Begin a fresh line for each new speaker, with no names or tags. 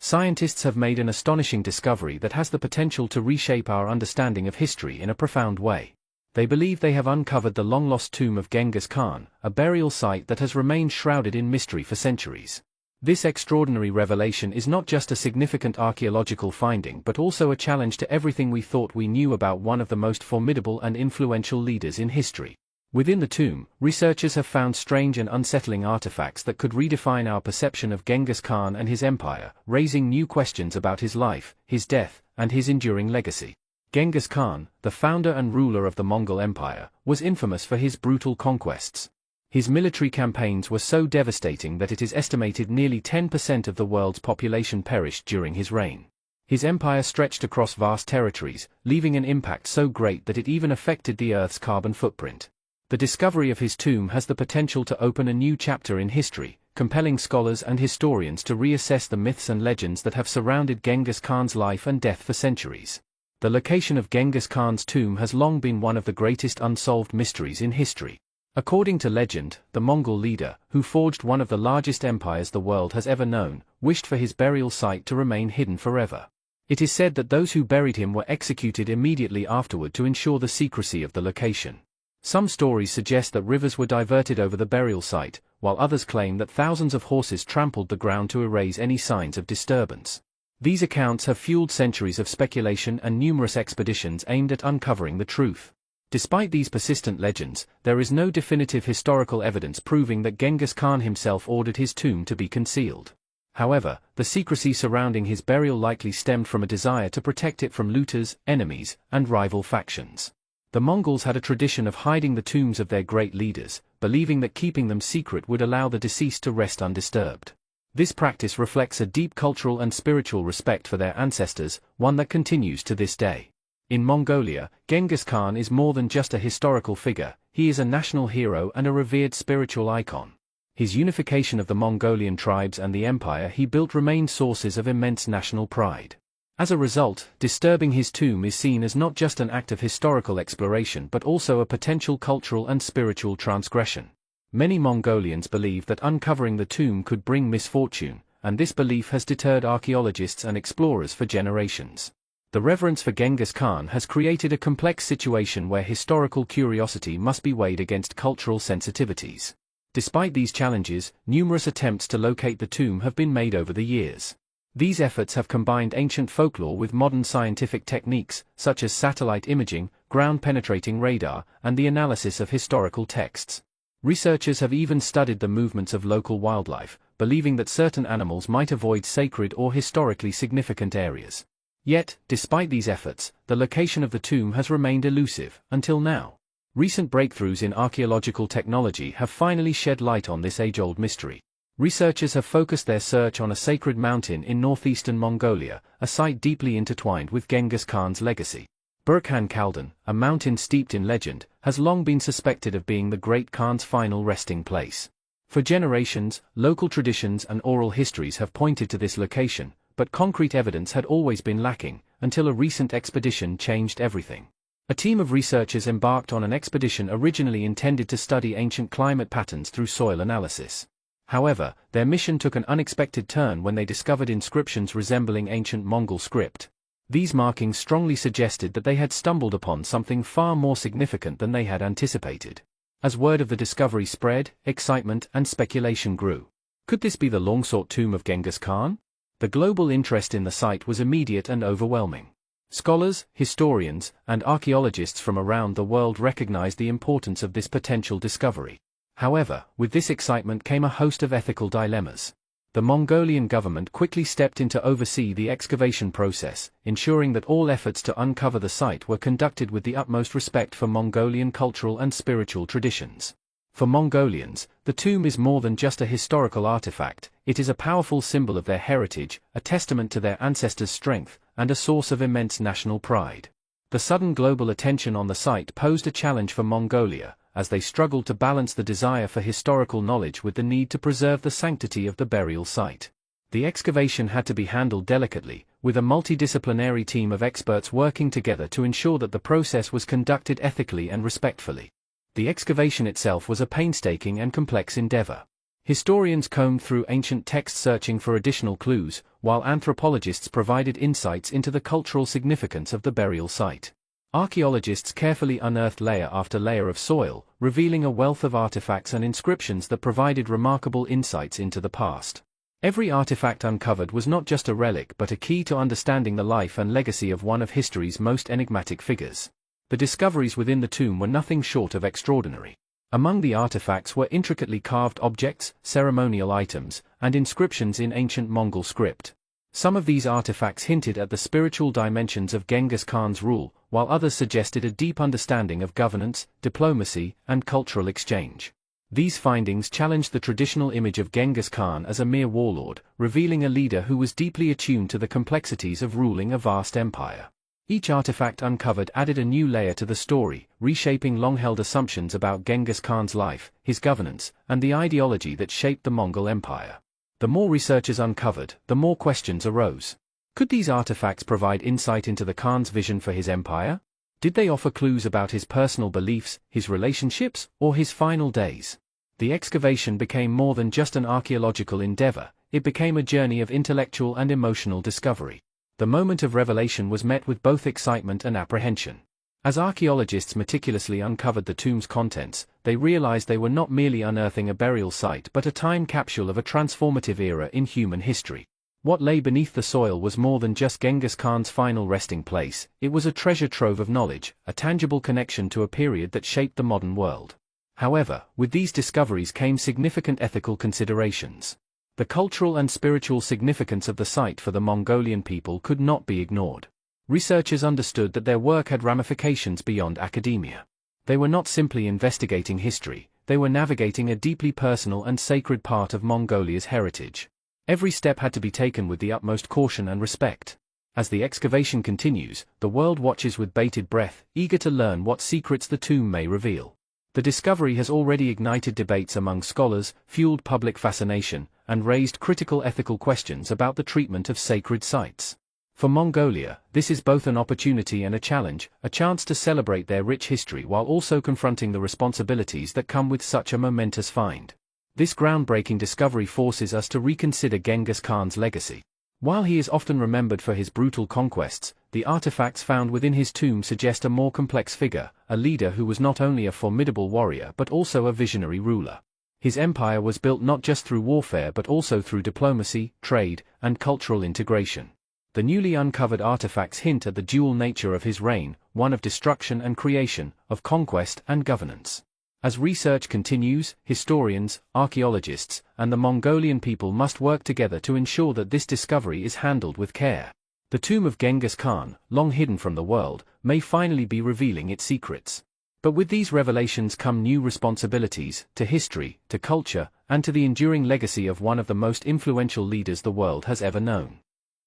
Scientists have made an astonishing discovery that has the potential to reshape our understanding of history in a profound way. They believe they have uncovered the long-lost tomb of Genghis Khan, a burial site that has remained shrouded in mystery for centuries. This extraordinary revelation is not just a significant archaeological finding but also a challenge to everything we thought we knew about one of the most formidable and influential leaders in history. Within the tomb, researchers have found strange and unsettling artifacts that could redefine our perception of Genghis Khan and his empire, raising new questions about his life, his death, and his enduring legacy. Genghis Khan, the founder and ruler of the Mongol Empire, was infamous for his brutal conquests. His military campaigns were so devastating that it is estimated nearly 10% of the world's population perished during his reign. His empire stretched across vast territories, leaving an impact so great that it even affected the Earth's carbon footprint. The discovery of his tomb has the potential to open a new chapter in history, compelling scholars and historians to reassess the myths and legends that have surrounded Genghis Khan's life and death for centuries. The location of Genghis Khan's tomb has long been one of the greatest unsolved mysteries in history. According to legend, the Mongol leader, who forged one of the largest empires the world has ever known, wished for his burial site to remain hidden forever. It is said that those who buried him were executed immediately afterward to ensure the secrecy of the location. Some stories suggest that rivers were diverted over the burial site, while others claim that thousands of horses trampled the ground to erase any signs of disturbance. These accounts have fueled centuries of speculation and numerous expeditions aimed at uncovering the truth. Despite these persistent legends, there is no definitive historical evidence proving that Genghis Khan himself ordered his tomb to be concealed. However, the secrecy surrounding his burial likely stemmed from a desire to protect it from looters, enemies, and rival factions. The Mongols had a tradition of hiding the tombs of their great leaders, believing that keeping them secret would allow the deceased to rest undisturbed. This practice reflects a deep cultural and spiritual respect for their ancestors, one that continues to this day. In Mongolia, Genghis Khan is more than just a historical figure, he is a national hero and a revered spiritual icon. His unification of the Mongolian tribes and the empire he built remain sources of immense national pride. As a result, disturbing his tomb is seen as not just an act of historical exploration but also a potential cultural and spiritual transgression. Many Mongolians believe that uncovering the tomb could bring misfortune, and this belief has deterred archaeologists and explorers for generations. The reverence for Genghis Khan has created a complex situation where historical curiosity must be weighed against cultural sensitivities. Despite these challenges, numerous attempts to locate the tomb have been made over the years. These efforts have combined ancient folklore with modern scientific techniques, such as satellite imaging, ground-penetrating radar, and the analysis of historical texts. Researchers have even studied the movements of local wildlife, believing that certain animals might avoid sacred or historically significant areas. Yet, despite these efforts, the location of the tomb has remained elusive, until now. Recent breakthroughs in archaeological technology have finally shed light on this age-old mystery. Researchers have focused their search on a sacred mountain in northeastern Mongolia, a site deeply intertwined with Genghis Khan's legacy. Burkhan Khaldan, a mountain steeped in legend, has long been suspected of being the great Khan's final resting place. For generations, local traditions and oral histories have pointed to this location, but concrete evidence had always been lacking, until a recent expedition changed everything. A team of researchers embarked on an expedition originally intended to study ancient climate patterns through soil analysis. However, their mission took an unexpected turn when they discovered inscriptions resembling ancient Mongol script. These markings strongly suggested that they had stumbled upon something far more significant than they had anticipated. As word of the discovery spread, excitement and speculation grew. Could this be the long-sought tomb of Genghis Khan? The global interest in the site was immediate and overwhelming. Scholars, historians, and archaeologists from around the world recognized the importance of this potential discovery. However, with this excitement came a host of ethical dilemmas. The Mongolian government quickly stepped in to oversee the excavation process, ensuring that all efforts to uncover the site were conducted with the utmost respect for Mongolian cultural and spiritual traditions. For Mongolians, the tomb is more than just a historical artifact, it is a powerful symbol of their heritage, a testament to their ancestors' strength, and a source of immense national pride. The sudden global attention on the site posed a challenge for Mongolia, as they struggled to balance the desire for historical knowledge with the need to preserve the sanctity of the burial site. The excavation had to be handled delicately, with a multidisciplinary team of experts working together to ensure that the process was conducted ethically and respectfully. The excavation itself was a painstaking and complex endeavor. Historians combed through ancient texts searching for additional clues, while anthropologists provided insights into the cultural significance of the burial site. Archaeologists carefully unearthed layer after layer of soil, revealing a wealth of artifacts and inscriptions that provided remarkable insights into the past. Every artifact uncovered was not just a relic but a key to understanding the life and legacy of one of history's most enigmatic figures. The discoveries within the tomb were nothing short of extraordinary. Among the artifacts were intricately carved objects, ceremonial items, and inscriptions in ancient Mongol script. Some of these artifacts hinted at the spiritual dimensions of Genghis Khan's rule, while others suggested a deep understanding of governance, diplomacy, and cultural exchange. These findings challenged the traditional image of Genghis Khan as a mere warlord, revealing a leader who was deeply attuned to the complexities of ruling a vast empire. Each artifact uncovered added a new layer to the story, reshaping long-held assumptions about Genghis Khan's life, his governance, and the ideology that shaped the Mongol Empire. The more researchers uncovered, the more questions arose. Could these artifacts provide insight into the Khan's vision for his empire? Did they offer clues about his personal beliefs, his relationships, or his final days? The excavation became more than just an archaeological endeavor, it became a journey of intellectual and emotional discovery. The moment of revelation was met with both excitement and apprehension. As archaeologists meticulously uncovered the tomb's contents, they realized they were not merely unearthing a burial site but a time capsule of a transformative era in human history. What lay beneath the soil was more than just Genghis Khan's final resting place, it was a treasure trove of knowledge, a tangible connection to a period that shaped the modern world. However, with these discoveries came significant ethical considerations. The cultural and spiritual significance of the site for the Mongolian people could not be ignored. Researchers understood that their work had ramifications beyond academia. They were not simply investigating history, they were navigating a deeply personal and sacred part of Mongolia's heritage. Every step had to be taken with the utmost caution and respect. As the excavation continues, the world watches with bated breath, eager to learn what secrets the tomb may reveal. The discovery has already ignited debates among scholars, fueled public fascination, and raised critical ethical questions about the treatment of sacred sites. For Mongolia, this is both an opportunity and a challenge, a chance to celebrate their rich history while also confronting the responsibilities that come with such a momentous find. This groundbreaking discovery forces us to reconsider Genghis Khan's legacy. While he is often remembered for his brutal conquests, the artifacts found within his tomb suggest a more complex figure, a leader who was not only a formidable warrior but also a visionary ruler. His empire was built not just through warfare but also through diplomacy, trade, and cultural integration. The newly uncovered artifacts hint at the dual nature of his reign, one of destruction and creation, of conquest and governance. As research continues, historians, archaeologists, and the Mongolian people must work together to ensure that this discovery is handled with care. The tomb of Genghis Khan, long hidden from the world, may finally be revealing its secrets. But with these revelations come new responsibilities, to history, to culture, and to the enduring legacy of one of the most influential leaders the world has ever known.